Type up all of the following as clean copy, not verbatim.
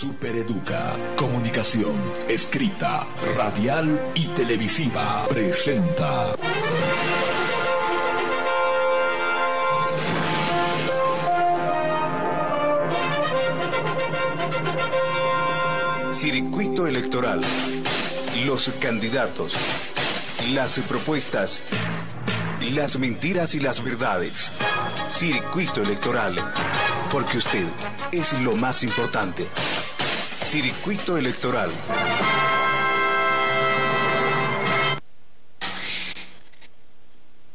Supereduca, comunicación, escrita, radial y televisiva, presenta Circuito electoral. Los candidatos, las propuestas, las mentiras y las verdades. Circuito electoral, porque usted es lo más importante. Circuito electoral.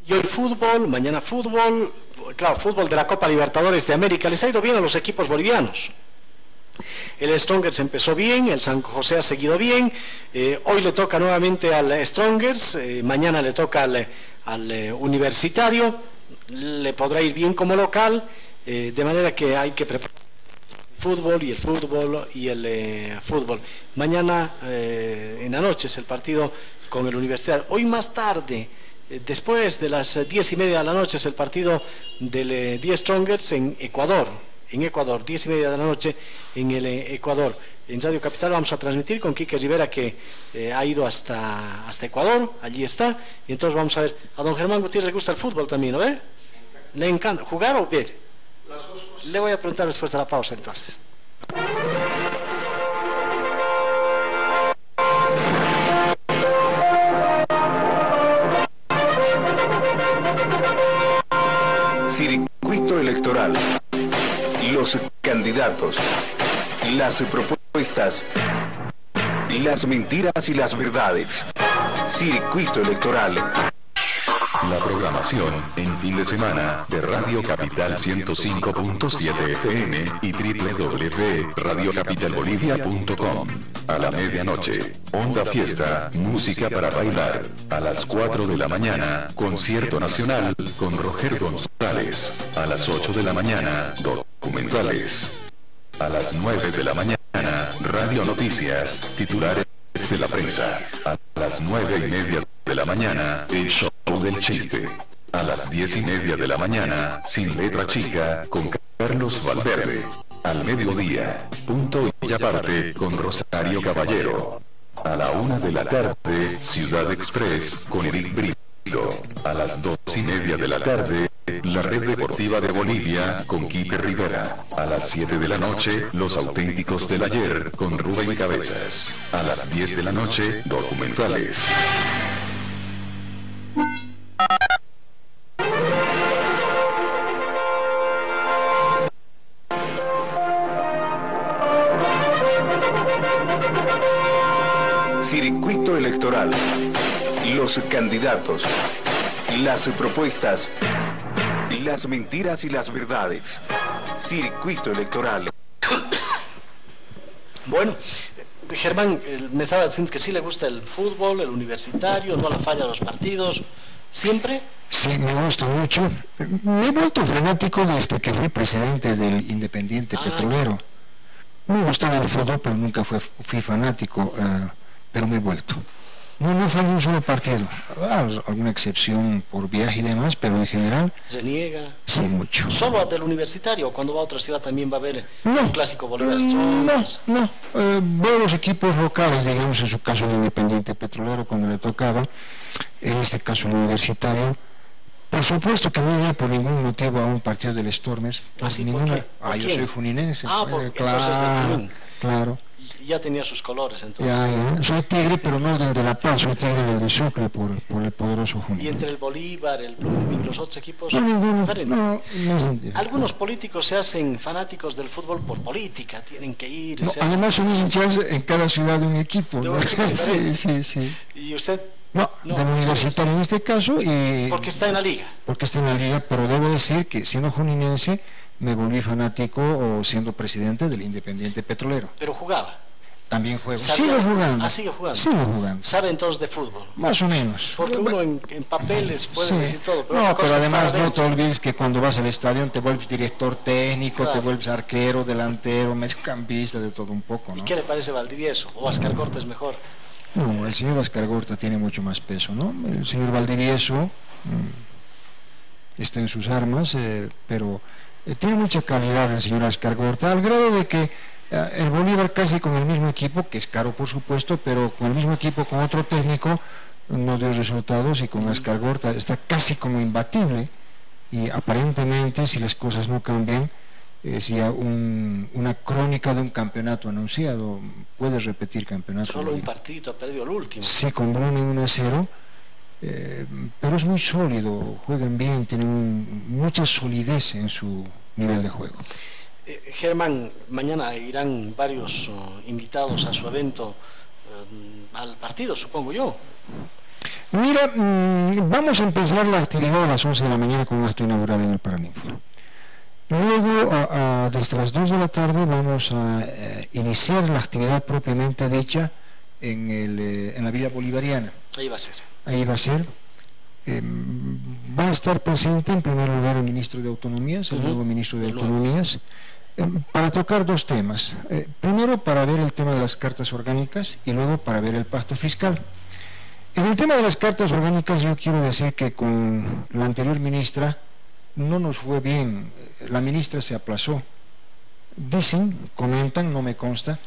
Y hoy fútbol, mañana fútbol, claro, fútbol de la Copa Libertadores de América. Les ha ido bien a los equipos bolivianos. El Strongers empezó bien, el San José ha seguido bien, hoy le toca nuevamente al Strongers, mañana le toca al Universitario, le podrá ir bien como local, de manera que hay que preparar el fútbol y el fútbol. Mañana en la noche es el partido con el Universitario. Hoy más tarde, después de las 10:30 de la noche, es el partido del 10 Strongers en Ecuador. En Ecuador, 10:30 de la noche en el Ecuador. En Radio Capital vamos a transmitir con Quique Rivera, que ha ido hasta Ecuador, allí está, y entonces vamos a ver. A don Germán Gutiérrez le gusta el fútbol también, ¿no ve? Le encanta. ¿Jugar o ver? Las dos cosas. Le voy a preguntar después de la pausa entonces. Circuito electoral. Los candidatos, las propuestas, las mentiras y las verdades. Circuito electoral. La programación en fin de semana de Radio Capital 105.7 FM y www.radiocapitalbolivia.com. A la medianoche, Onda Fiesta, música para bailar. A las 4 de la mañana, concierto nacional con Roger González. A las 8 de la mañana, documentales. A las 9 de la mañana, Radio Noticias, titulares de la prensa. A las 9:30 de la mañana, el show del chiste. A las 10:30 de la mañana, Sin Letra Chica, con Carlos Valverde. Al mediodía, Punto y Aparte, con Rosario Caballero. A la 1 de la tarde, Ciudad Express, con Eric Brito. A las 2:30 de la tarde, La Red Deportiva de Bolivia, con Quique Rivera. A las 7 de la noche, Los Auténticos del Ayer, con Rubén Cabezas. A las 10 de la noche, documentales. Circuito electoral. Los candidatos, las propuestas, las mentiras y las verdades. Circuito electoral. Bueno, Germán, me estaba diciendo que sí le gusta el fútbol, el Universitario, no la falla los partidos, ¿siempre? Sí, me gusta mucho. Me he vuelto fanático desde que fui presidente del Independiente Petrolero. Me gustaba el fútbol, pero nunca fui fanático, pero me he vuelto. No fue un solo partido, alguna excepción por viaje y demás, pero en general... ¿Se niega? Sí, mucho. ¿Solo del Universitario o cuando va a otra ciudad también va a haber un clásico Bolívar Strongers? No, veo los equipos locales, digamos, en su caso el Independiente Petrolero cuando le tocaba, en este caso el Universitario. Por supuesto que no iba por ningún motivo a un partido del Stormers. ¿Sí? ¿Por qué? Yo soy juninense. Claro. Ya tenía sus colores entonces. Ya. Soy tigre, pero no del de La Paz, soy tigre del de Sucre por el poderoso Junín. ¿Y entre el Bolívar, el Blooming, los otros equipos? No, Algunos políticos se hacen fanáticos del fútbol por política, tienen que ir. Además son hinchas en cada ciudad de un equipo. ¿No? Sí. ¿Y usted? No, del Universitario en este caso. Porque está en la liga. Porque está en la liga, pero debo decir que siendo juninense me volví fanático o siendo presidente del Independiente Petrolero. ¿Pero jugaba? También juego. Sigo jugando. Sigue jugando. Sigo jugando. ¿Sabe entonces de fútbol? Más o menos. Porque uno en papeles puede decir todo. Pero pero además no te olvides que cuando vas al estadio te vuelves director técnico, te vuelves arquero, delantero, mediocampista, de todo un poco, ¿no? ¿Y qué le parece Valdivieso? ¿O Ascar Cortes mejor? No, el señor Ascar Gorta tiene mucho más peso, ¿no? El señor Valdivieso está en sus armas, pero tiene mucha calidad el señor Ascar Gorta, al grado de que El Bolívar casi con el mismo equipo, que es caro por supuesto, pero con el mismo equipo, con otro técnico, no dio resultados, y con Ascar Gorta está casi como imbatible, y aparentemente, si las cosas no cambian, es ya una crónica de un campeonato anunciado. Puede repetir campeonato. Solo un partidito, ha perdido el último. Sí, con Bruni 1-0, pero es muy sólido, juegan bien, tienen mucha solidez en su nivel de juego. Germán, mañana irán varios invitados a su evento, al partido, supongo yo. Mira, vamos a empezar la actividad a las 11 de la mañana con un acto inaugural en el Paraninfo. Luego, desde las 2 de la tarde, vamos a iniciar la actividad propiamente dicha en la Villa Bolivariana. Ahí va a ser. Ahí va a ser. Va a estar presente en primer lugar el ministro de Autonomías, el nuevo ministro de Autonomías, para tocar dos temas. Primero, para ver el tema de las cartas orgánicas, y luego para ver el pacto fiscal. En el tema de las cartas orgánicas, yo quiero decir que con la anterior ministra no nos fue bien. La ministra se aplazó. Dicen, comentan, no me consta,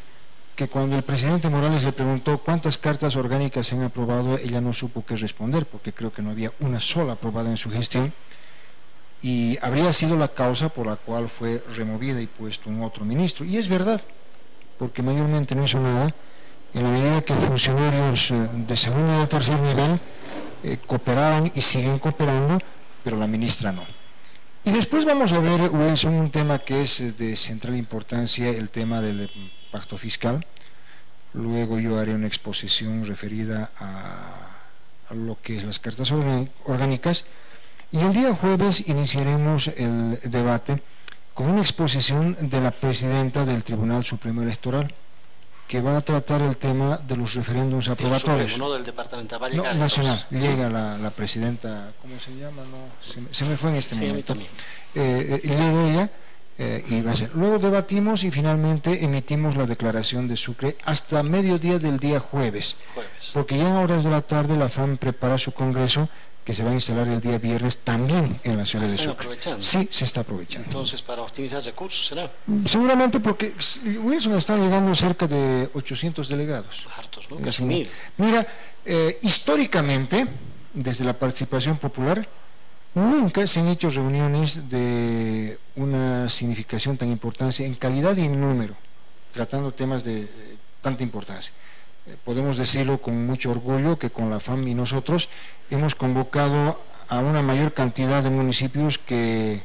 que cuando el presidente Morales le preguntó cuántas cartas orgánicas se han aprobado, ella no supo qué responder, porque creo que no había una sola aprobada en su gestión, y habría sido la causa por la cual fue removida y puesto un otro ministro. Y es verdad, porque mayormente no hizo nada, en la medida que funcionarios de segundo y de tercer nivel cooperaban y siguen cooperando, pero la ministra no. Y después vamos a ver, Wilson, un tema que es de central importancia, el tema del pacto fiscal. Luego yo haré una exposición referida a lo que es las cartas orgánicas, y el día jueves iniciaremos el debate con una exposición de la presidenta del Tribunal Supremo Electoral, que va a tratar el tema de los referéndums aprobatorios. Supremo, no del departamento, va a llegar. No, nacional, llega la presidenta, ¿cómo se llama? No, se me fue en este momento. Llega ella, y va a ser. Luego debatimos y finalmente emitimos la declaración de Sucre hasta mediodía del día jueves. Porque ya a horas de la tarde la FAM prepara su congreso, que se va a instalar el día viernes también en la ciudad de Sucre. Aprovechando. Sí, se está aprovechando. Entonces, para optimizar recursos, ¿será? Seguramente, porque Wilson, están llegando cerca de 800 delegados. Hartos, ¿no? Casi 1000. Mira, históricamente, desde la participación popular, nunca se han hecho reuniones de una significación tan importante en calidad y en número, tratando temas de tanta importancia. Podemos decirlo con mucho orgullo que con la FAM y nosotros hemos convocado a una mayor cantidad de municipios que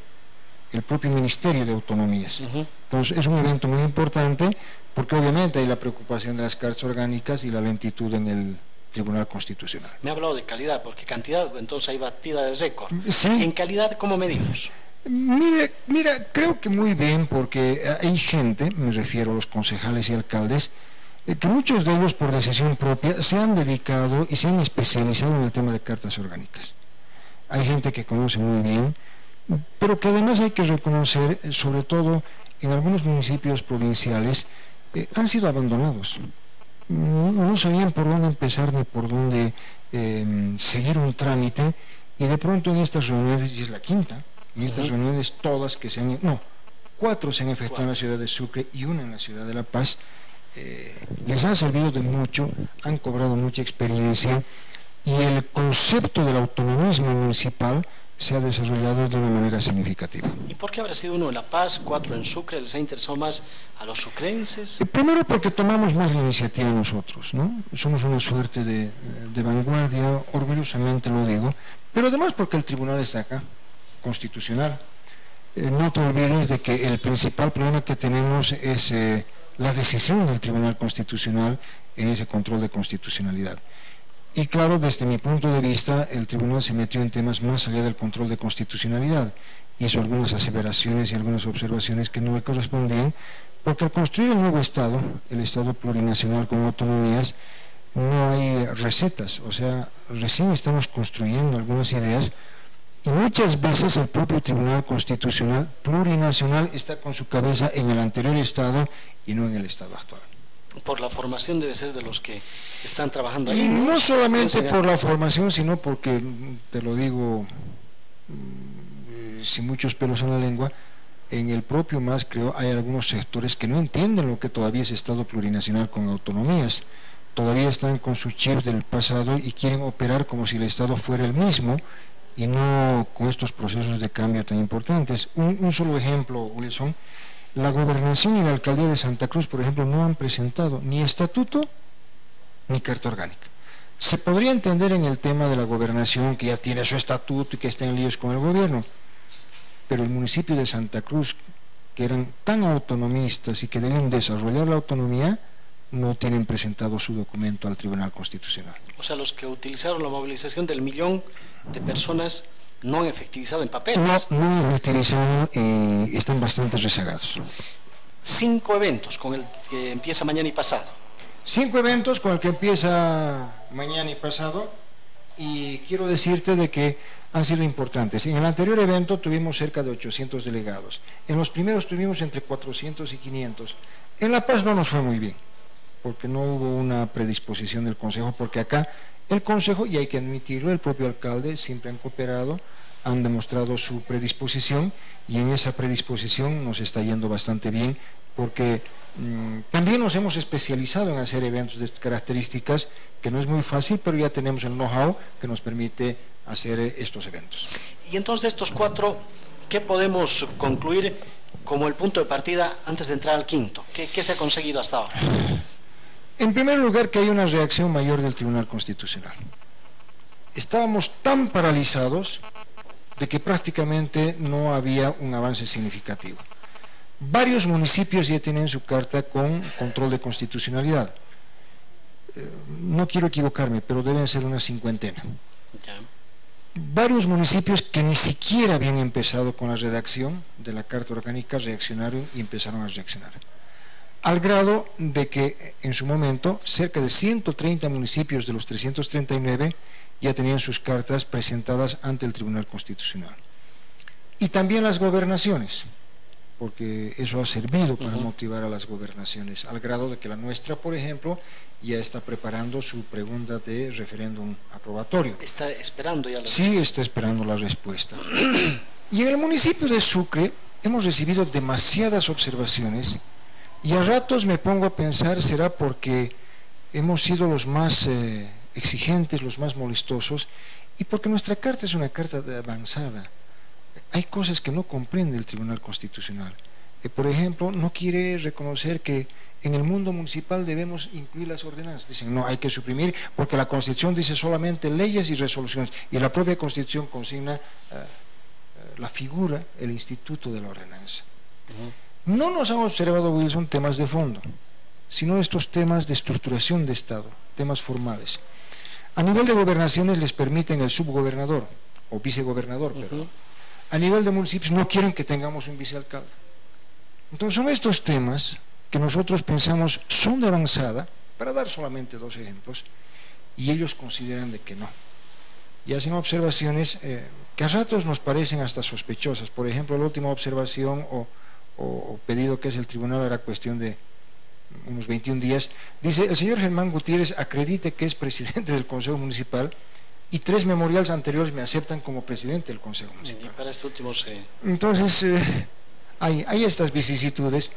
el propio Ministerio de Autonomías. Entonces es un evento muy importante, porque obviamente hay la preocupación de las cartas orgánicas y la lentitud en el Tribunal Constitucional. Me ha hablado de calidad, porque cantidad, entonces hay batida de récord. Sí. ¿En calidad cómo medimos? Mira, creo que muy bien, porque hay gente, me refiero a los concejales y alcaldes, que muchos de ellos por decisión propia se han dedicado y se han especializado en el tema de cartas orgánicas. Hay gente que conoce muy bien, pero que además hay que reconocer, sobre todo en algunos municipios provinciales, han sido abandonados. No sabían por dónde empezar ni por dónde seguir un trámite, y de pronto en estas reuniones, y es la quinta, en estas reuniones todas que se han... No, 4 se han efectuado en la ciudad de Sucre y 1 en la ciudad de La Paz. Les ha servido de mucho, han cobrado mucha experiencia, y el concepto del autonomismo municipal se ha desarrollado de una manera significativa. ¿Y por qué habrá sido 1 en La Paz, 4 en Sucre? ¿Les ha interesado más a los sucrenses? Primero porque tomamos más la iniciativa nosotros, ¿no? Somos una suerte de vanguardia, orgullosamente lo digo, pero además porque el tribunal está acá, constitucional. No te olvides de que el principal problema que tenemos es la decisión del Tribunal Constitucional en ese control de constitucionalidad. Y claro, desde mi punto de vista, el tribunal se metió en temas más allá del control de constitucionalidad, hizo algunas aseveraciones y algunas observaciones que no le correspondían, porque al construir el nuevo Estado, el Estado plurinacional con autonomías, no hay recetas, o sea, recién estamos construyendo algunas ideas, y muchas veces el propio Tribunal Constitucional plurinacional está con su cabeza en el anterior Estado y no en el Estado actual. Por la formación debe ser de los que están trabajando ahí. No solamente por la formación, sino porque, te lo digo sin muchos pelos en la lengua, en el propio MAS, creo, hay algunos sectores que no entienden lo que todavía es Estado plurinacional con autonomías. Todavía están con su chip del pasado y quieren operar como si el Estado fuera el mismo y no con estos procesos de cambio tan importantes. Un solo ejemplo, Wilson: la gobernación y la alcaldía de Santa Cruz, por ejemplo, no han presentado ni estatuto ni carta orgánica. Se podría entender en el tema de la gobernación, que ya tiene su estatuto y que está en líos con el gobierno, pero el municipio de Santa Cruz, que eran tan autonomistas y que debían desarrollar la autonomía, no tienen presentado su documento al Tribunal Constitucional. O sea, los que utilizaron la movilización del 1.000.000 de personas no han efectivizado en papeles. No han efectivizado y están bastante rezagados. 5 eventos con el que empieza mañana y pasado. 5 eventos con el que empieza mañana y pasado, y quiero decirte de que han sido importantes. En el anterior evento tuvimos cerca de 800 delegados. En los primeros tuvimos entre 400 y 500. En La Paz no nos fue muy bien, porque no hubo una predisposición del Consejo, porque acá el Consejo, y hay que admitirlo, el propio alcalde, siempre han cooperado, han demostrado su predisposición, y en esa predisposición nos está yendo bastante bien, porque también nos hemos especializado en hacer eventos de estas características, que no es muy fácil, pero ya tenemos el know-how que nos permite hacer estos eventos. Y entonces de estos 4, ¿qué podemos concluir como el punto de partida antes de entrar al quinto? ¿Qué se ha conseguido hasta ahora? En primer lugar, que hay una reacción mayor del Tribunal Constitucional. Estábamos tan paralizados de que prácticamente no había un avance significativo. Varios municipios ya tienen su carta con control de constitucionalidad. No quiero equivocarme, pero deben ser una 50. Varios municipios que ni siquiera habían empezado con la redacción de la Carta Orgánica reaccionaron y empezaron a reaccionar. Al grado de que en su momento cerca de 130 municipios de los 339 ya tenían sus cartas presentadas ante el Tribunal Constitucional. Y también las gobernaciones, porque eso ha servido para motivar a las gobernaciones, al grado de que la nuestra, por ejemplo, ya está preparando su pregunta de referéndum aprobatorio. ¿Está esperando ya la respuesta? Sí, está esperando la respuesta. Y en el municipio de Sucre hemos recibido demasiadas observaciones, y a ratos me pongo a pensar, será porque hemos sido los más exigentes, los más molestosos, y porque nuestra carta es una carta avanzada. Hay cosas que no comprende el Tribunal Constitucional. Por ejemplo, no quiere reconocer que en el mundo municipal debemos incluir las ordenanzas. Dicen, no, hay que suprimir, porque la Constitución dice solamente leyes y resoluciones, y la propia Constitución consigna la figura, el instituto de la ordenanza. No nos han observado, Wilson, temas de fondo, sino estos temas de estructuración de Estado, temas formales. A nivel de gobernaciones les permiten el subgobernador, o vicegobernador, perdón. A nivel de municipios no quieren que tengamos un vicealcalde. Entonces son estos temas que nosotros pensamos son de avanzada, para dar solamente 2 ejemplos, y ellos consideran de que no. Y hacen observaciones que a ratos nos parecen hasta sospechosas. Por ejemplo, la última observación o pedido que es el tribunal, era cuestión de unos 21 días, dice: el señor Germán Gutiérrez acredite que es presidente del Consejo Municipal, y 3 memoriales anteriores me aceptan como presidente del Consejo Municipal. Y para este último sí. Entonces, hay estas vicisitudes,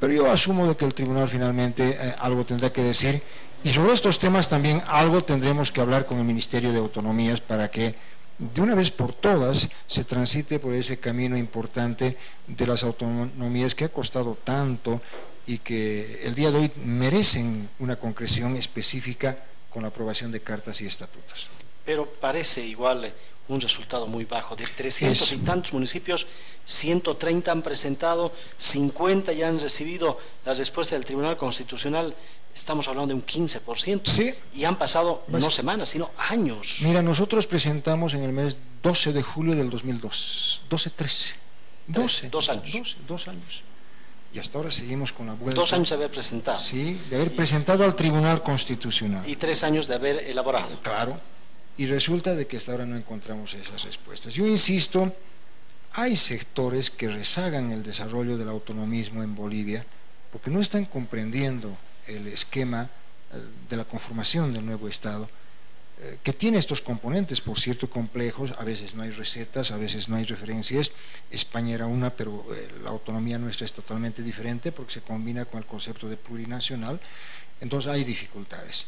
pero yo asumo de que el tribunal finalmente algo tendrá que decir, y sobre estos temas también algo tendremos que hablar con el Ministerio de Autonomías para que de una vez por todas se transite por ese camino importante de las autonomías que ha costado tanto y que el día de hoy merecen una concreción específica con la aprobación de cartas y estatutos. Pero parece igual un resultado muy bajo. De 300 y tantos municipios, 130 han presentado, 50 ya han recibido la respuesta del Tribunal Constitucional. Estamos hablando de un 15%. Sí. Y han pasado no semanas, sino años. Mira, nosotros presentamos en el mes 12 de julio del 2002, 12-13. 2 años. 2 años. Y hasta ahora seguimos con la vuelta. 2 años de haber presentado. Sí, de haber presentado al Tribunal Constitucional. Y 3 años de haber elaborado. Claro. Y resulta de que hasta ahora no encontramos esas respuestas. Yo insisto, hay sectores que rezagan el desarrollo del autonomismo en Bolivia porque no están comprendiendo el esquema de la conformación del nuevo Estado, que tiene estos componentes, por cierto, complejos. A veces no hay recetas, a veces no hay referencias. España era una, pero la autonomía nuestra es totalmente diferente porque se combina con el concepto de plurinacional, entonces hay dificultades.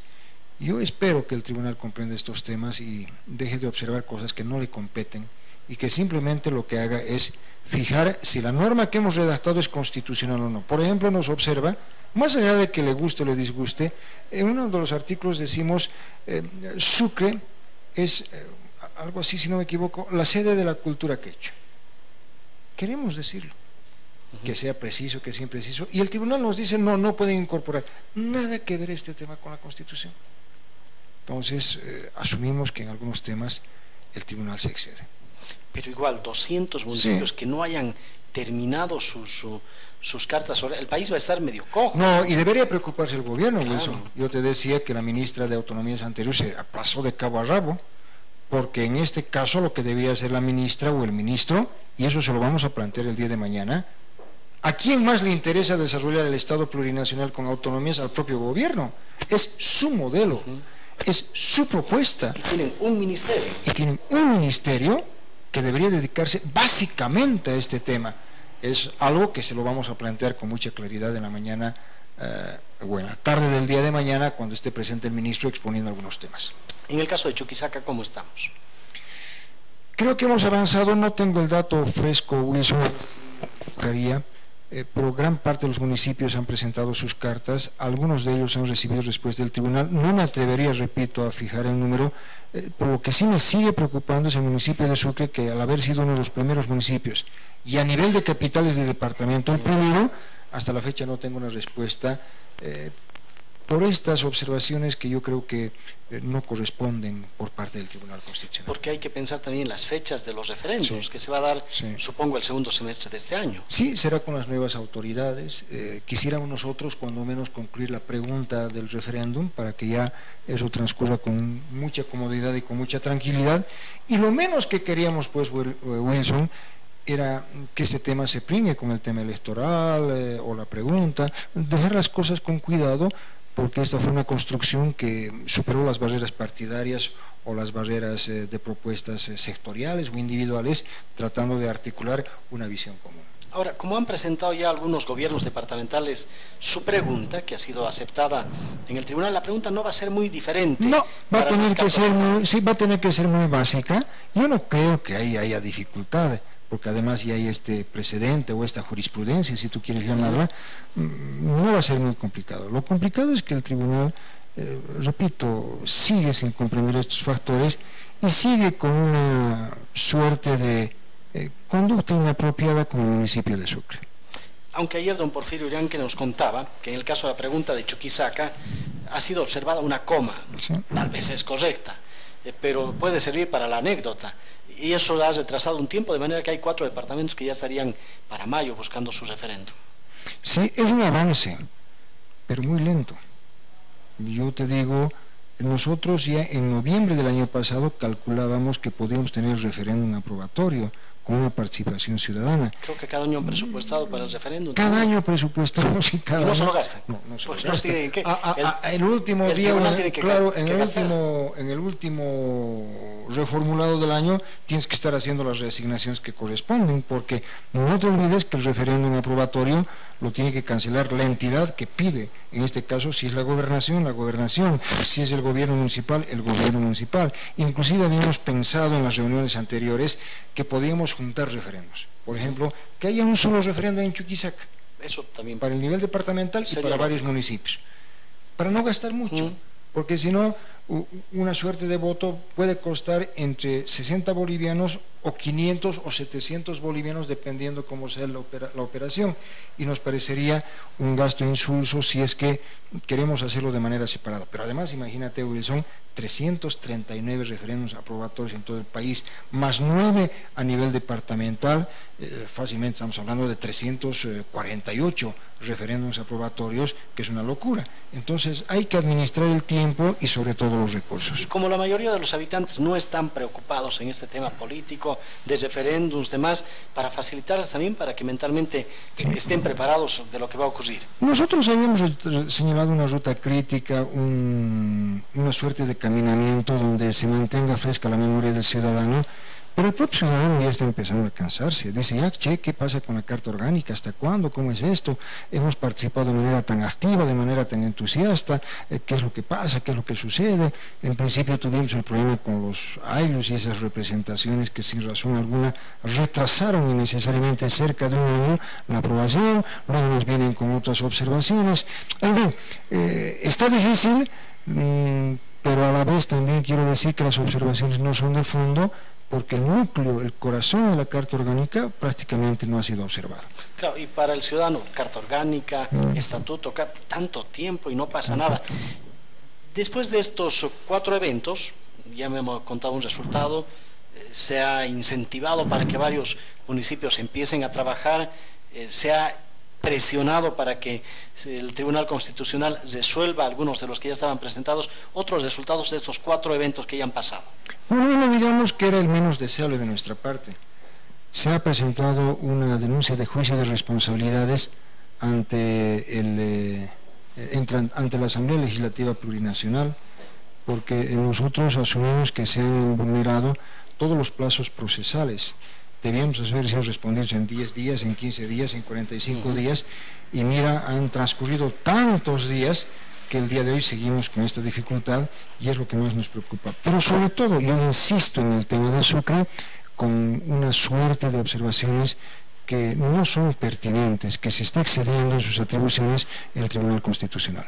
Yo espero que el tribunal comprenda estos temas y deje de observar cosas que no le competen y que simplemente lo que haga es fijar si la norma que hemos redactado es constitucional o no. Por ejemplo, nos observa, más allá de que le guste o le disguste, en uno de los artículos decimos Sucre es, algo así si no me equivoco, la sede de la cultura quechua. Queremos decirlo, que sea preciso, que sea impreciso, y el tribunal nos dice no, no pueden incorporar. Nada que ver este tema con la Constitución. Entonces, asumimos que en algunos temas el tribunal se excede. Pero igual, 200 municipios que no hayan terminado sus cartas, el país va a estar medio cojo. No, y debería preocuparse el gobierno, Wilson. Yo te decía que la ministra de Autonomías anterior se pasó de cabo a rabo, porque en este caso lo que debía hacer la ministra o el ministro, y eso se lo vamos a plantear el día de mañana, ¿a quién más le interesa desarrollar el Estado plurinacional con autonomías? Al propio gobierno. Es su modelo, es su propuesta. Y tienen un ministerio. Y tienen un ministerio que debería dedicarse básicamente a este tema. Es algo que se lo vamos a plantear con mucha claridad en la mañana o en la tarde del día de mañana, cuando esté presente el ministro exponiendo algunos temas. En el caso de Chuquisaca, ¿cómo estamos? Creo que hemos avanzado, no tengo el dato fresco, Wilson, pero gran parte de los municipios han presentado sus cartas, algunos de ellos han recibido respuesta del tribunal. No me atrevería, repito, a fijar el número, por lo que sí me sigue preocupando es el municipio de Sucre, que al haber sido uno de los primeros municipios, y a nivel de capitales de departamento, el primero, hasta la fecha no tengo una respuesta, por estas observaciones que yo creo que no corresponden por parte del Tribunal Constitucional. Porque hay que pensar también en las fechas de los referendos, que se va a dar, supongo, el segundo semestre de este año. Sí, será con las nuevas autoridades. Quisiéramos nosotros, cuando menos, concluir la pregunta del referéndum para que ya eso transcurra con mucha comodidad y con mucha tranquilidad. Y lo menos que queríamos, pues, Wilson, era que este tema se prime con el tema electoral o la pregunta, dejar las cosas con cuidado, porque esta fue una construcción que superó las barreras partidarias o las barreras de propuestas sectoriales o individuales, tratando de articular una visión común. Ahora, como han presentado ya algunos gobiernos departamentales su pregunta, que ha sido aceptada en el tribunal, la pregunta no va a ser muy diferente. No, va a tener que ser muy, sí, va a tener que ser muy básica. Yo no creo que ahí haya dificultad, porque además ya hay este precedente o esta jurisprudencia, si tú quieres llamarla, no va a ser muy complicado. Lo complicado es que el tribunal, repito, sigue sin comprender estos factores y sigue con una suerte de conducta inapropiada con el municipio de Sucre. Aunque ayer don Porfirio Urianque nos contaba que en el caso de la pregunta de Chuquisaca ha sido observada una coma, tal vez es correcta, pero puede servir para la anécdota. Y eso ha retrasado un tiempo, de manera que hay 4 departamentos que ya estarían para mayo buscando su referéndum. Sí, es un avance, pero muy lento. Yo te digo, nosotros ya en noviembre del año pasado calculábamos que podíamos tener referéndum aprobatorio con una participación ciudadana. Creo que cada año han presupuestado para el referéndum. Cada año presupuestamos y cada ¿Y no año... se lo gastan? No, no se pues lo gastan. ¿qué? El último el día, tiene que, claro, en que el último reformulado del año tienes que estar haciendo las reasignaciones que corresponden, porque no te olvides que el referéndum aprobatorio lo tiene que cancelar la entidad que pide. En este caso, si es la gobernación, si es el gobierno municipal, el gobierno municipal. Inclusive habíamos pensado en las reuniones anteriores que podíamos juntar referendos. Por ejemplo, que haya un solo referéndum en Chuquisaca. Eso también. Para el nivel departamental y para varios municipios. Para no gastar mucho, porque si no, una suerte de voto puede costar entre 60 bolivianos o 500 o 700 bolivianos, dependiendo cómo sea la operación, y nos parecería un gasto insulso si es que queremos hacerlo de manera separada. Pero además, imagínate, Wilson, 339 referéndums aprobatorios en todo el país, más 9 a nivel departamental, fácilmente estamos hablando de 348 referéndums aprobatorios, que es una locura. Entonces hay que administrar el tiempo y sobre todo los recursos. Como la mayoría de los habitantes no están preocupados en este tema político, de referéndums, demás, para facilitarles también para que mentalmente estén preparados de lo que va a ocurrir. Nosotros habíamos señalado una ruta crítica, una suerte de caminamiento donde se mantenga fresca la memoria del ciudadano, pero el propio ciudadano ya está empezando a cansarse. Dice, ya, che, ¿qué pasa con la Carta Orgánica? ¿Hasta cuándo? ¿Cómo es esto? Hemos participado de manera tan activa, de manera tan entusiasta. ¿Qué es lo que pasa? ¿Qué es lo que sucede? En principio tuvimos el problema con los AILUS y esas representaciones que sin razón alguna retrasaron innecesariamente cerca de un año la aprobación. Luego nos vienen con otras observaciones. En fin, está difícil, pero a la vez también quiero decir que las observaciones no son de fondo, porque el núcleo, el corazón de la Carta Orgánica prácticamente no ha sido observado. Claro, y para el ciudadano, Carta Orgánica, Estatuto, tanto tiempo y no pasa nada. Después de estos 4 eventos, ya me hemos contado un resultado, se ha incentivado para que varios municipios empiecen a trabajar, se ha presionado para que el Tribunal Constitucional resuelva algunos de los que ya estaban presentados, otros resultados de estos 4 eventos que ya han pasado. Bueno, digamos que era el menos deseable de nuestra parte. Se ha presentado una denuncia de juicio de responsabilidades ante la Asamblea Legislativa Plurinacional, porque nosotros asumimos que se han vulnerado todos los plazos procesales. Debíamos haber sido respondidos en 10 días, en 15 días, en 45 días, y mira, han transcurrido tantos días que el día de hoy seguimos con esta dificultad y es lo que más nos preocupa. Pero sobre todo, yo insisto en el tema de Sucre, con una suerte de observaciones que no son pertinentes, que se está excediendo en sus atribuciones el Tribunal Constitucional.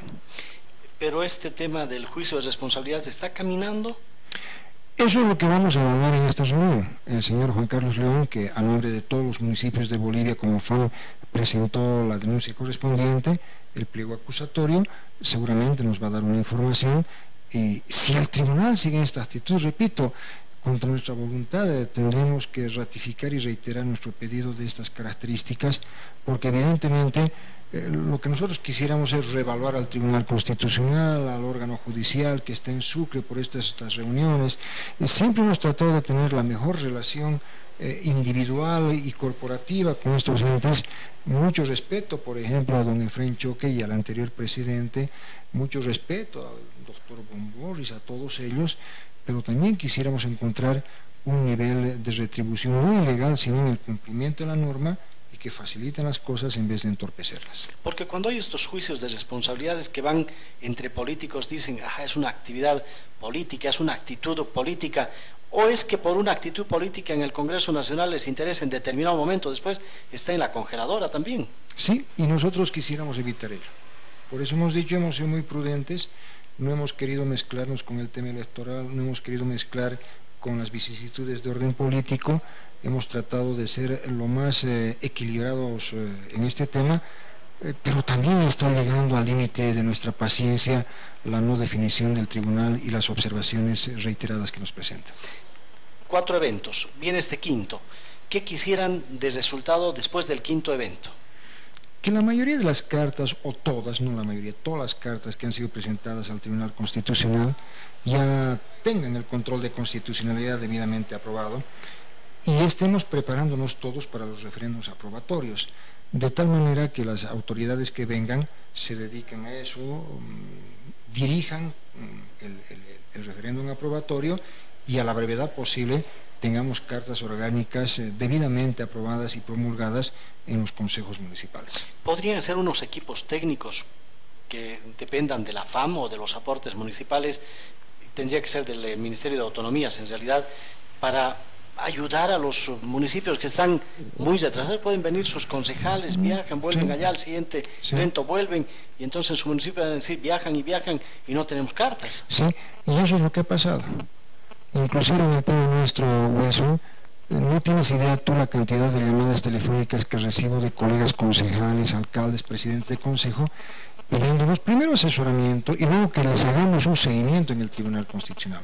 Pero este tema del juicio de responsabilidades está caminando. Eso es lo que vamos a evaluar en esta reunión. El señor Juan Carlos León, que a nombre de todos los municipios de Bolivia como FAN presentó la denuncia correspondiente, el pliego acusatorio, seguramente nos va a dar una información, y si el tribunal sigue esta actitud, repito, contra nuestra voluntad, tendremos que ratificar y reiterar nuestro pedido de estas características, porque evidentemente lo que nosotros quisiéramos es reevaluar al Tribunal Constitucional, al órgano judicial que está en Sucre por estas reuniones. Siempre hemos tratado de tener la mejor relación individual y corporativa con estos entes. Mucho respeto, por ejemplo, a don Efraín Choque y al anterior presidente, mucho respeto al doctor Bomborris, a todos ellos, pero también quisiéramos encontrar un nivel de retribución muy legal, sino en el cumplimiento de la norma, y que faciliten las cosas en vez de entorpecerlas. Porque cuando hay estos juicios de responsabilidades que van entre políticos, dicen, es una actividad política, es una actitud política, o es que por una actitud política en el Congreso Nacional les interesa en determinado momento, después está en la congeladora también. Sí, y nosotros quisiéramos evitar ello. Por eso hemos dicho, hemos sido muy prudentes, no hemos querido mezclarnos con el tema electoral, no hemos querido mezclar con las vicisitudes de orden político, hemos tratado de ser lo más equilibrados en este tema, pero también está llegando al límite de nuestra paciencia la no definición del tribunal y las observaciones reiteradas que nos presenta. 4 eventos, viene este quinto. ¿Qué quisieran de resultado después del quinto evento? Que la mayoría de las cartas, o todas, no la mayoría, todas las cartas que han sido presentadas al Tribunal Constitucional ya tengan el control de constitucionalidad debidamente aprobado y estemos preparándonos todos para los referéndums aprobatorios, de tal manera que las autoridades que vengan se dediquen a eso, dirijan el referéndum aprobatorio y a la brevedad posible tengamos cartas orgánicas debidamente aprobadas y promulgadas en los consejos municipales. ¿Podrían ser unos equipos técnicos que dependan de la FAM o de los aportes municipales? Tendría que ser del Ministerio de Autonomías en realidad, para ayudar a los municipios que están muy retrasados. Pueden venir sus concejales, viajan, vuelven allá al siguiente evento, vuelven, y entonces en su municipio van a decir viajan y no tenemos cartas. Sí, y eso es lo que ha pasado. Inclusive en el tema nuestro, Wilson, no tienes idea tú la cantidad de llamadas telefónicas que recibo de colegas concejales, alcaldes, presidentes de consejo, pidiéndonos primero asesoramiento y luego que les hagamos un seguimiento en el Tribunal Constitucional.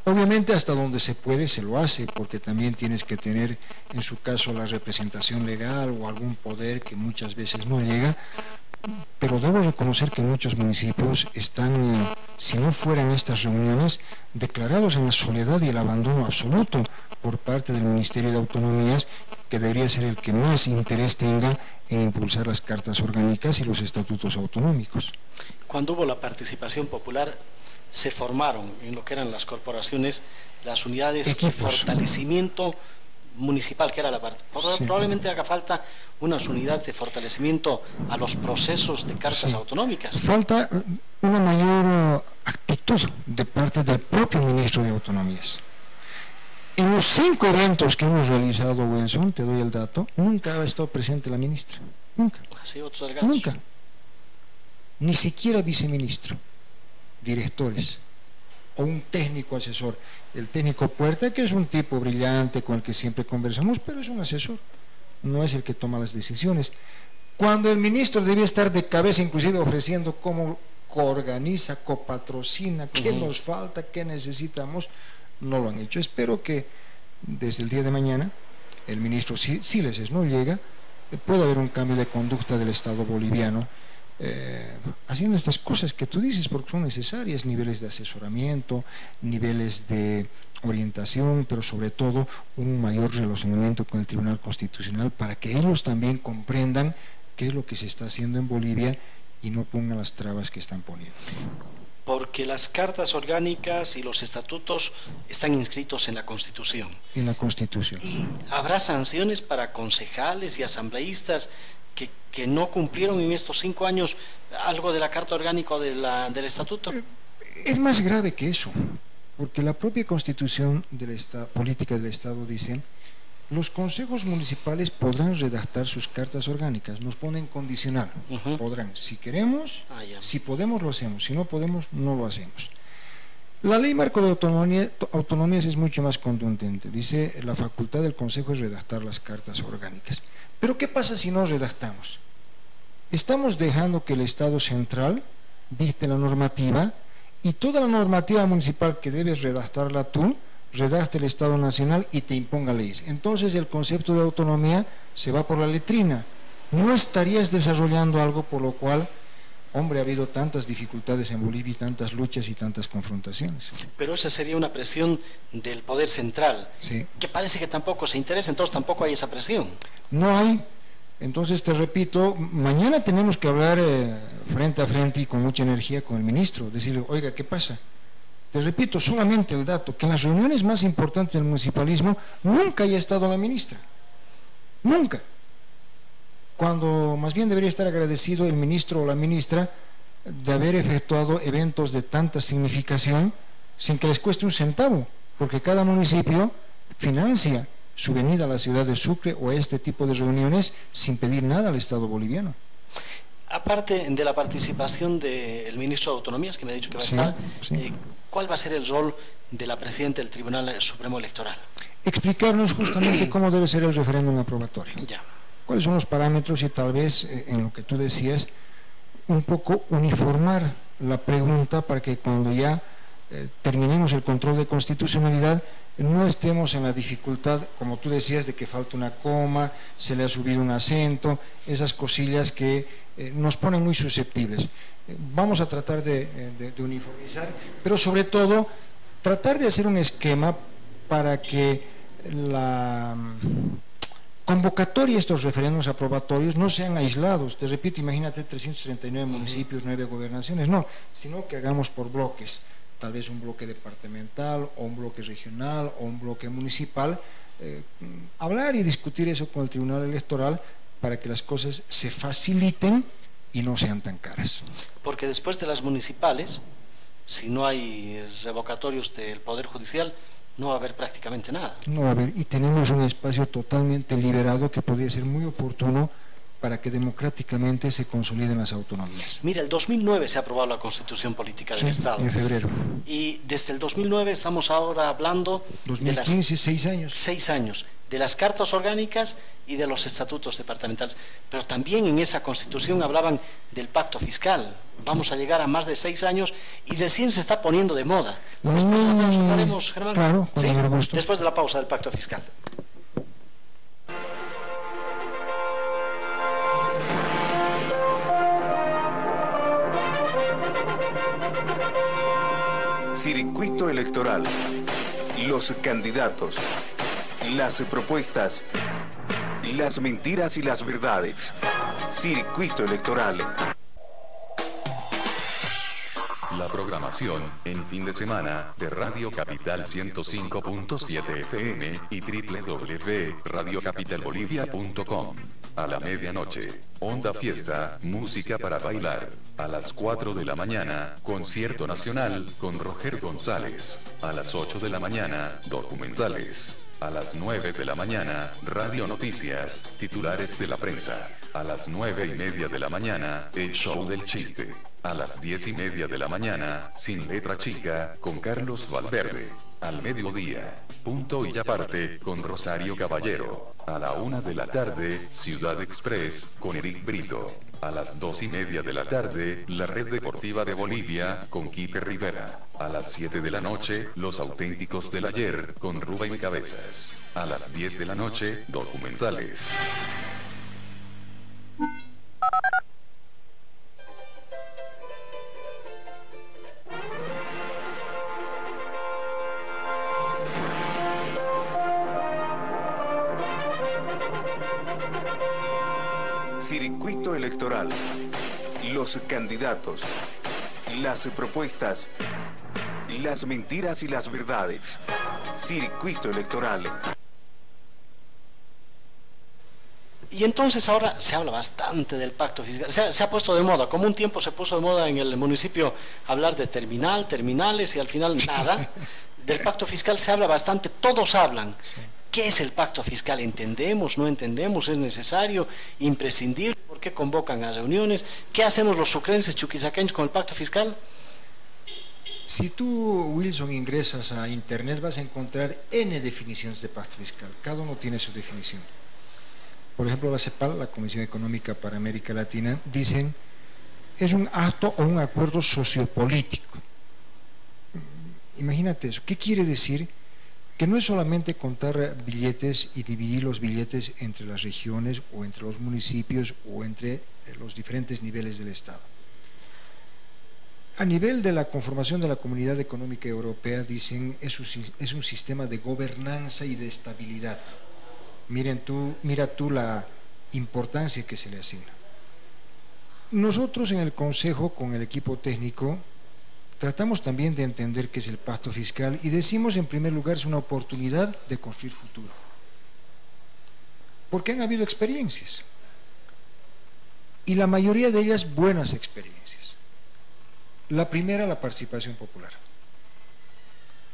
Obviamente hasta donde se puede se lo hace, porque también tienes que tener en su caso la representación legal o algún poder que muchas veces no llega, pero debo reconocer que muchos municipios están, si no fueran estas reuniones, declarados en la soledad y el abandono absoluto por parte del Ministerio de Autonomías, que debería ser el que más interés tenga en impulsar las cartas orgánicas y los estatutos autonómicos. Cuando hubo la participación popular, se formaron en lo que eran las corporaciones las unidades de fortalecimiento municipal, que era la parte. Probablemente haga falta unas unidades de fortalecimiento a los procesos de cartas autonómicas. Falta una mayor actitud de parte del propio ministro de Autonomías. En los 5 eventos que hemos realizado, Wilson, te doy el dato, nunca ha estado presente la ministra. Nunca. Así otros delegados. Nunca. Ni siquiera viceministro, directores o un técnico asesor. El técnico Puerta, que es un tipo brillante con el que siempre conversamos, pero es un asesor, no es el que toma las decisiones. Cuando el ministro debía estar de cabeza, inclusive ofreciendo cómo coorganiza, copatrocina, qué nos falta, qué necesitamos, no lo han hecho. Espero que desde el día de mañana el ministro, si no llega, puede haber un cambio de conducta del Estado boliviano, haciendo estas cosas que tú dices, porque son necesarias: niveles de asesoramiento, niveles de orientación, pero sobre todo un mayor relacionamiento con el Tribunal Constitucional, para que ellos también comprendan qué es lo que se está haciendo en Bolivia y no pongan las trabas que están poniendo. Porque las cartas orgánicas y los estatutos están inscritos en la Constitución. En la Constitución. ¿Y habrá sanciones para concejales y asambleístas que no cumplieron en estos 5 años algo de la carta orgánica o del estatuto? Es más grave que eso, porque la propia Constitución política del Estado dice: los consejos municipales podrán redactar sus cartas orgánicas, nos ponen condicional, podrán, si queremos, si podemos lo hacemos, si no podemos no lo hacemos. La ley marco de autonomías es mucho más contundente, dice: la facultad del consejo es redactar las cartas orgánicas. Pero ¿qué pasa si no redactamos? Estamos dejando que el Estado central dicte la normativa, y toda la normativa municipal que debes redactarla tú, redacte el Estado Nacional y te imponga leyes. Entonces el concepto de autonomía se va por la letrina. No estarías desarrollando algo por lo cual, hombre, ha habido tantas dificultades en Bolivia y tantas luchas y tantas confrontaciones. Pero esa sería una presión del poder central, que parece que tampoco se interesa, entonces tampoco hay esa presión. No hay. Entonces te repito, mañana tenemos que hablar frente a frente y con mucha energía con el ministro, decirle: oiga, ¿qué pasa? Te repito solamente el dato, que en las reuniones más importantes del municipalismo nunca haya estado la ministra, nunca, cuando más bien debería estar agradecido el ministro o la ministra de haber efectuado eventos de tanta significación sin que les cueste un centavo, porque cada municipio financia su venida a la ciudad de Sucre o a este tipo de reuniones sin pedir nada al Estado boliviano. Aparte de la participación del ministro de Autonomías, que me ha dicho que va a estar, ¿cuál va a ser el rol de la presidenta del Tribunal Supremo Electoral? Explicarnos justamente cómo debe ser el referéndum aprobatorio. ¿Cuáles son los parámetros? Y tal vez, en lo que tú decías, un poco uniformar la pregunta para que cuando ya terminemos el control de constitucionalidad no estemos en la dificultad, como tú decías, de que falta una coma, se le ha subido un acento, esas cosillas que nos ponen muy susceptibles. Vamos a tratar de uniformizar, pero sobre todo tratar de hacer un esquema para que la convocatoria de estos referéndums aprobatorios no sean aislados. Te repito, imagínate 339 municipios, 9 gobernaciones, no, sino que hagamos por bloques, tal vez un bloque departamental o un bloque regional o un bloque municipal, hablar y discutir eso con el Tribunal Electoral para que las cosas se faciliten y no sean tan caras. Porque después de las municipales, si no hay revocatorios del Poder Judicial, no va a haber prácticamente nada. No va a haber, y tenemos un espacio totalmente liberado que podría ser muy oportuno para que democráticamente se consoliden las autonomías. Mira, el 2009 se ha aprobado la Constitución Política del Estado. En febrero. Y desde el 2009 estamos ahora hablando 2015, de 6 años. 6 años, de las cartas orgánicas y de los estatutos departamentales. Pero también en esa Constitución hablaban del pacto fiscal. Vamos a llegar a más de 6 años y recién se está poniendo de moda. Después de la pausa hablaremos, Germán. Claro, con mayor gusto. Después de la pausa del pacto fiscal. Circuito electoral. Los candidatos. Las propuestas. Las mentiras y las verdades. Circuito electoral. La programación en fin de semana de Radio Capital 105.7 FM y www.radiocapitalbolivia.com. A la medianoche, Onda Fiesta, música para bailar. A las 4 de la mañana, concierto nacional con Roger González. A las 8 de la mañana, documentales. A las 9 de la mañana, Radio Noticias, titulares de la prensa. A las 9:30 de la mañana, el show del chiste. A las 10:30 de la mañana, Sin Letra Chica, con Carlos Valverde. Al mediodía, Punto y Aparte, con Rosario Caballero. A la 1 de la tarde, Ciudad Express, con Eric Brito. A las 2:30 de la tarde, la Red Deportiva de Bolivia, con Quique Rivera. A las 7 de la noche, Los Auténticos del Ayer, con Rubén Cabezas. A las 10 de la noche, documentales. Circuito electoral. Los candidatos. Las propuestas. Las mentiras y las verdades. Circuito electoral. Y entonces ahora se habla bastante del pacto fiscal, se ha puesto de moda, como un tiempo se puso de moda en el municipio hablar de terminales y al final nada. Del pacto fiscal se habla bastante, todos hablan. Sí. ¿Qué es el pacto fiscal? ¿Entendemos? ¿No entendemos? ¿Es necesario? ¿Imprescindible? ¿Por qué convocan a reuniones? ¿Qué hacemos los sucrenses chuquisaqueños con el pacto fiscal? Si tú, Wilson, ingresas a internet vas a encontrar N definiciones de pacto fiscal, cada uno tiene su definición. Por ejemplo, la CEPAL, la Comisión Económica para América Latina, dicen es un acto o un acuerdo sociopolítico. Imagínate eso. ¿Qué quiere decir? Que no es solamente contar billetes y dividir los billetes entre las regiones o entre los municipios o entre los diferentes niveles del Estado. A nivel de la conformación de la Comunidad Económica Europea, dicen, es un sistema de gobernanza y de estabilidad. Mira tú la importancia que se le asigna. Nosotros en el Consejo, con el equipo técnico, tratamos también de entender qué es el pacto fiscal y decimos, en primer lugar, es una oportunidad de construir futuro. Porque han habido experiencias, y la mayoría de ellas buenas experiencias. La primera, la participación popular,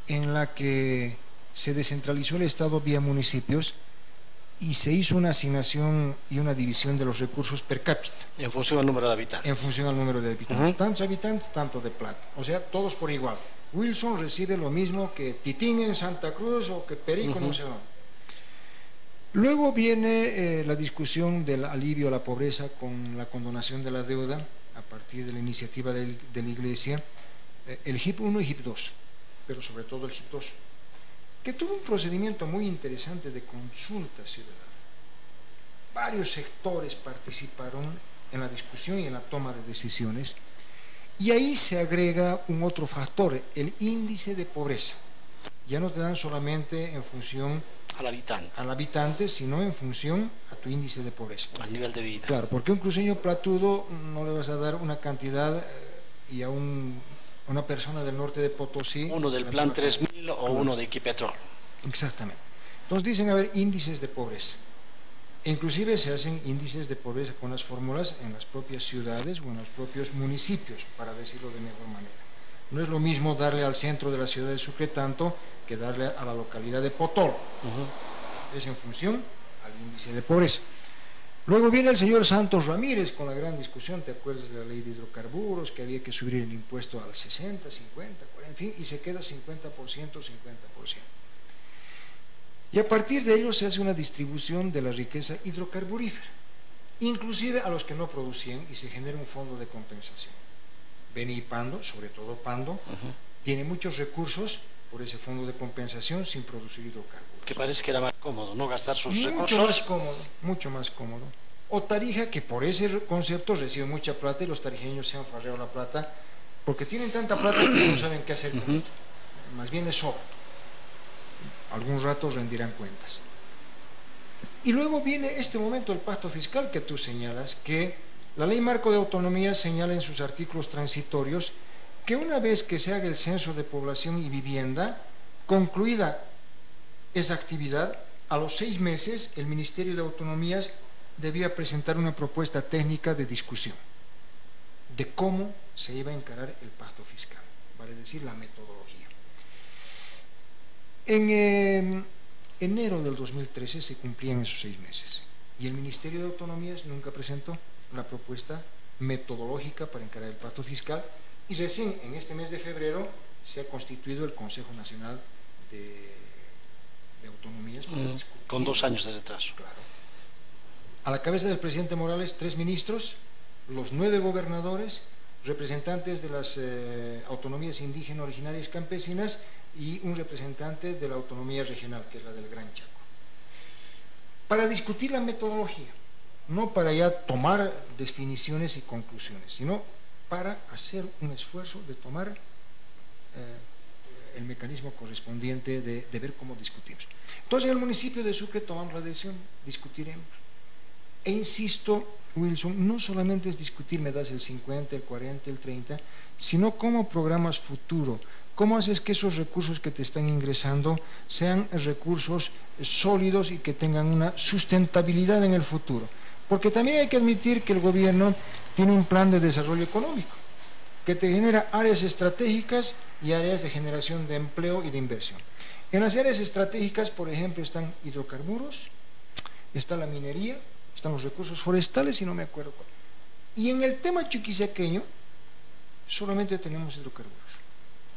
en la que se descentralizó el Estado vía municipios y se hizo una asignación y una división de los recursos per cápita. En función al número de habitantes. En función al número de habitantes. Tantos habitantes, tanto de plata. O sea, todos por igual. Wilson recibe lo mismo que Titín en Santa Cruz o que Perico, no sé dónde. Luego viene la discusión del alivio a la pobreza con la condonación de la deuda a partir de la iniciativa de la Iglesia, el HIP 1 y HIP 2, pero sobre todo el HIP 2, que tuvo un procedimiento muy interesante de consulta ciudadana. Varios sectores participaron en la discusión y en la toma de decisiones, y ahí se agrega un otro factor, el índice de pobreza. Ya no te dan solamente en función al habitante, sino en función a tu índice de pobreza. Al nivel de vida. Claro, porque a un cruceño platudo no le vas a dar una cantidad y a una persona del norte de Potosí. Uno del plan 3000 o uno de Equipetrol. Exactamente. Entonces dicen, a ver, índices de pobreza. E inclusive se hacen índices de pobreza con las fórmulas en las propias ciudades o en los propios municipios, para decirlo de mejor manera. No es lo mismo darle al centro de la ciudad de Sucre tanto que darle a la localidad de Potol. Es en función al índice de pobreza. Luego viene el señor Santos Ramírez con la gran discusión, ¿te acuerdas de la ley de hidrocarburos? Que había que subir el impuesto al 60, 50, 40, en fin, y se queda 50%, 50%. Y a partir de ello se hace una distribución de la riqueza hidrocarburífera, inclusive a los que no producían, y se genera un fondo de compensación. Beni y Pando, sobre todo Pando, tiene muchos recursos por ese fondo de compensación sin producir hidrocarburos. Que parece que era más cómodo, ¿no? Gastar sus recursos. Mucho más cómodo, mucho más cómodo. O Tarija, que por ese concepto recibe mucha plata y los tarijeños se han farreado la plata porque tienen tanta plata que no saben qué hacer con ella. Más bien es sobra. Algún rato rendirán cuentas. Y luego viene este momento del pacto fiscal que tú señalas, que la Ley Marco de Autonomía señala en sus artículos transitorios que una vez que se haga el censo de población y vivienda, concluida esa actividad, a los 6 meses el Ministerio de Autonomías debía presentar una propuesta técnica de discusión de cómo se iba a encarar el pacto fiscal, vale decir, la metodología. En enero del 2013 se cumplían esos 6 meses y el Ministerio de Autonomías nunca presentó la propuesta metodológica para encarar el pacto fiscal, y recién en este mes de febrero se ha constituido el Consejo Nacional de Autonomías con 2 años de retraso. Claro. A la cabeza del presidente Morales, 3 ministros, los 9 gobernadores, representantes de las autonomías indígenas originarias campesinas y un representante de la autonomía regional, que es la del Gran Chaco, para discutir la metodología, no para ya tomar definiciones y conclusiones, sino para hacer un esfuerzo de tomar el mecanismo correspondiente de ver cómo discutimos. Entonces en el municipio de Sucre tomamos la decisión, discutiremos. E insisto, Wilson, no solamente es discutir, me das el 50, el 40, el 30, sino cómo programas futuro, cómo haces que esos recursos que te están ingresando sean recursos sólidos y que tengan una sustentabilidad en el futuro. Porque también hay que admitir que el gobierno tiene un plan de desarrollo económico que te genera áreas estratégicas y áreas de generación de empleo y de inversión. En las áreas estratégicas, por ejemplo, están hidrocarburos, está la minería, están los recursos forestales y no me acuerdo cuál. Y en el tema chuquisaqueño solamente tenemos hidrocarburos.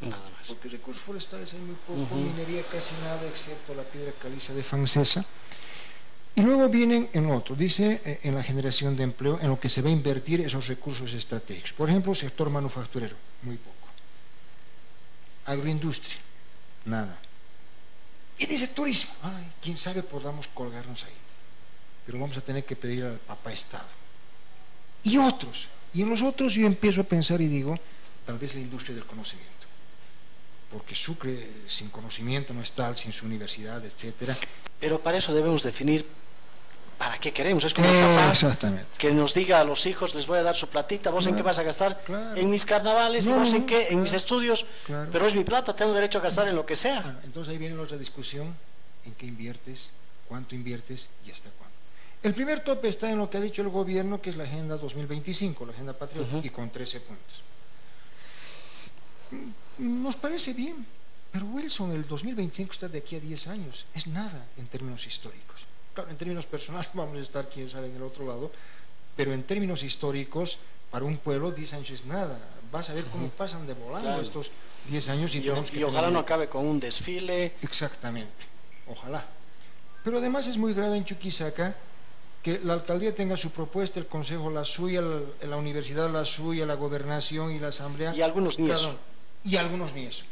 Nada más. Porque recursos forestales hay muy poco, minería casi nada, excepto la piedra caliza de Fancesa. Y luego vienen en otro, dice en la generación de empleo, en lo que se va a invertir esos recursos estratégicos. Por ejemplo, sector manufacturero, muy poco. Agroindustria, nada. Y dice turismo, ay, quién sabe podamos colgarnos ahí. Pero vamos a tener que pedir al papá Estado. Y otros. Y en los otros yo empiezo a pensar y digo, tal vez la industria del conocimiento. Porque Sucre sin conocimiento no es tal, sin su universidad, etcétera. Pero para eso debemos definir para qué queremos. Es como el papá que nos diga a los hijos, les voy a dar su platita, ¿vos en qué vas a gastar? En mis carnavales, ¿vos en qué? En mis estudios. Pero es mi plata, tengo derecho a gastar en lo que sea. Bueno, entonces ahí viene la otra discusión, en qué inviertes, cuánto inviertes y hasta cuándo. El primer tope está en lo que ha dicho el gobierno, que es la Agenda 2025, la Agenda Patriótica, y con 13 puntos. Nos parece bien, pero Wilson, el 2025 está de aquí a 10 años, es nada en términos históricos. Claro, en términos personales vamos a estar, quién sabe, en el otro lado, pero en términos históricos, para un pueblo 10 años es nada. Vas a ver cómo pasan de volando estos 10 años. Y ojalá no acabe con un desfile. Exactamente, ojalá. Pero además es muy grave en Chuquisaca que la alcaldía tenga su propuesta, el consejo la suya, la universidad la suya, la gobernación y la asamblea. Y algunos ni eso. Y algunos ni eso.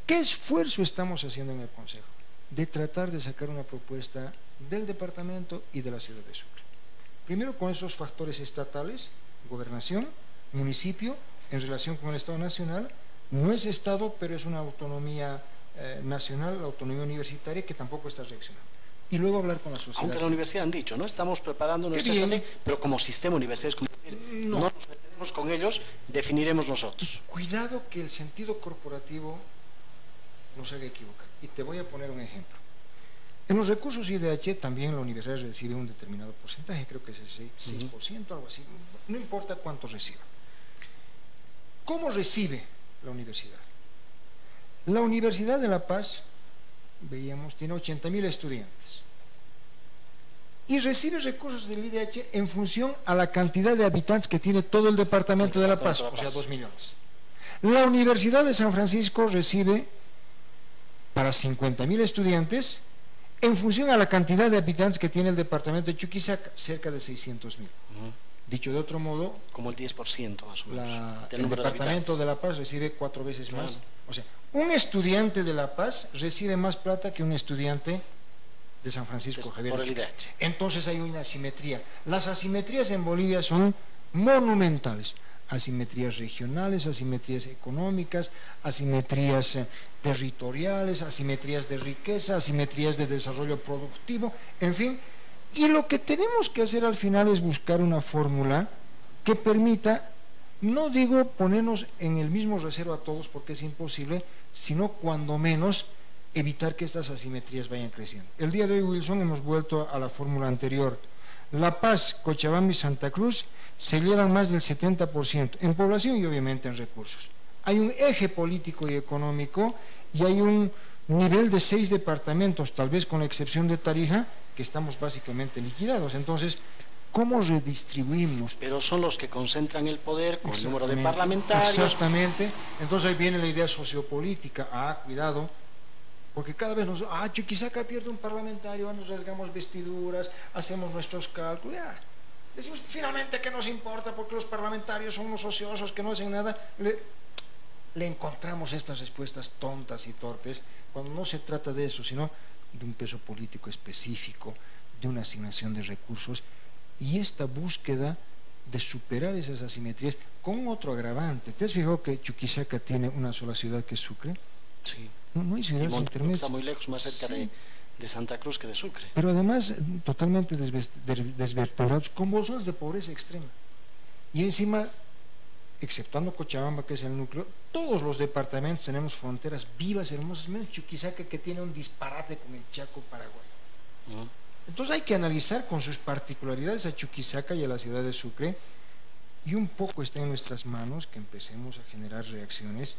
¿Qué esfuerzo estamos haciendo en el consejo? De tratar de sacar una propuesta del departamento y de la ciudad de Sucre. Primero con esos factores estatales, gobernación, municipio, en relación con el Estado Nacional. No es Estado, pero es una autonomía nacional, la autonomía universitaria, que tampoco está reaccionando. Y luego hablar con la sociedad. Aunque la universidad han dicho, ¿no? Estamos preparando nuestra estrategia, pero como sistema universitario, es como decir, no nos metemos con ellos, definiremos nosotros. Cuidado que el sentido corporativo nos haga equivocar. Y te voy a poner un ejemplo. En los recursos IDH también la universidad recibe un determinado porcentaje, creo que es el 6%, algo así, no importa cuánto reciba. ¿Cómo recibe la universidad? La Universidad de La Paz, veíamos, tiene 80.000 estudiantes. y recibe recursos del IDH en función a la cantidad de habitantes que tiene todo el departamento de La Paz, o sea, 2 millones. La Universidad de San Francisco recibe para 50.000 estudiantes en función a la cantidad de habitantes que tiene el departamento de Chuquisaca, cerca de 600.000. Dicho de otro modo, como el 10% más o menos el departamento de La Paz recibe 4 veces más. O sea, un estudiante de La Paz recibe más plata que un estudiante de San Francisco Javier. Por el IDH. Entonces hay una asimetría. Las asimetrías en Bolivia son monumentales. Asimetrías regionales, asimetrías económicas, asimetrías territoriales, asimetrías de riqueza, asimetrías de desarrollo productivo, en fin. Y lo que tenemos que hacer al final es buscar una fórmula que permita, no digo ponernos en el mismo reserva a todos porque es imposible, sino cuando menos evitar que estas asimetrías vayan creciendo. El día de hoy, Wilson, hemos vuelto a la fórmula anterior. La Paz, Cochabamba y Santa Cruz se llevan más del 70% en población y obviamente en recursos. Hay un eje político y económico y hay un nivel de 6 departamentos, tal vez con la excepción de Tarija, que estamos básicamente liquidados. Entonces, ¿cómo redistribuimos? Pero son los que concentran el poder con el número de parlamentarios. Exactamente. Entonces ahí viene la idea sociopolítica. Cuidado, porque cada vez Chuquisaca pierde un parlamentario, nos rasgamos vestiduras, hacemos nuestros cálculos, decimos finalmente que nos importa porque los parlamentarios son unos ociosos que no hacen nada. Le encontramos estas respuestas tontas y torpes cuando no se trata de eso, sino de un peso político específico, de una asignación de recursos y esta búsqueda de superar esas asimetrías con otro agravante. ¿Te has fijado que Chuquisaca tiene una sola ciudad que es Sucre? Sí. No hay ciudades intermedias. Está muy lejos, más cerca de Santa Cruz que de Sucre. Pero además totalmente desvertebrados, con bolsones de pobreza extrema. Y encima, exceptuando Cochabamba, que es el núcleo, todos los departamentos tenemos fronteras vivas, hermosas, menos Chuquisaca, que tiene un disparate con el Chaco, Paraguay. Entonces hay que analizar con sus particularidades a Chuquisaca y a la ciudad de Sucre, y un poco está en nuestras manos que empecemos a generar reacciones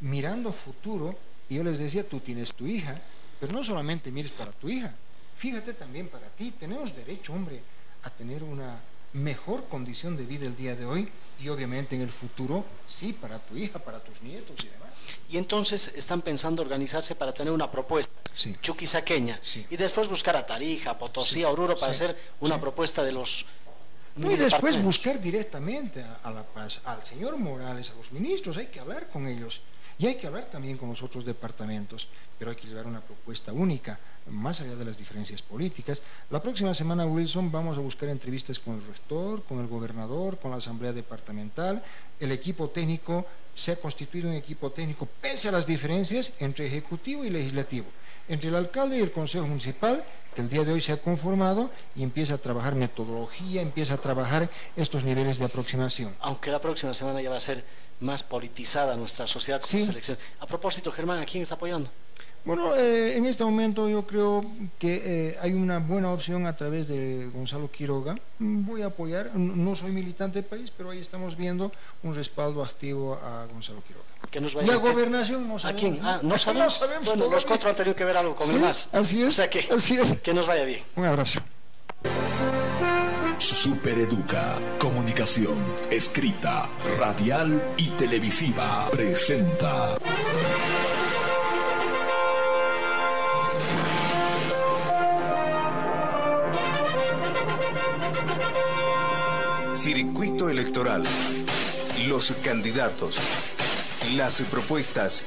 mirando futuro. Y yo les decía, tú tienes tu hija, pero no solamente mires para tu hija, fíjate también para ti. Tenemos derecho, hombre, a tener una mejor condición de vida el día de hoy y obviamente en el futuro, sí, para tu hija, para tus nietos y demás. Y entonces están pensando organizarse para tener una propuesta chuquisaqueña y después buscar a Tarija, Potosí, a Oruro para hacer una propuesta de los... Y después buscar directamente a La Paz, al señor Morales, a los ministros, hay que hablar con ellos. Y hay que hablar también con los otros departamentos, pero hay que llevar una propuesta única, más allá de las diferencias políticas. La próxima semana, Wilson, vamos a buscar entrevistas con el rector, con el gobernador, con la asamblea departamental. El equipo técnico, se ha constituido un equipo técnico, pese a las diferencias entre ejecutivo y legislativo, entre el alcalde y el consejo municipal, que el día de hoy se ha conformado y empieza a trabajar metodología, empieza a trabajar estos niveles de aproximación. Aunque la próxima semana ya va a ser más politizada nuestra sociedad con las elecciones. A propósito, Germán, ¿a quién está apoyando? Bueno, en este momento yo creo que hay una buena opción a través de Gonzalo Quiroga. Voy a apoyar, no soy militante del país, pero ahí estamos viendo un respaldo activo a Gonzalo Quiroga. Que nos y a gobernación no sabemos. ¿A quién? No sabemos. No sabemos. Bueno, los cuatro han tenido que ver algo con el MAS. Así es. O sea que nos vaya bien. Un abrazo. Supereduca, comunicación, escrita, radial y televisiva, presenta. Circuito electoral. Los candidatos. Las propuestas.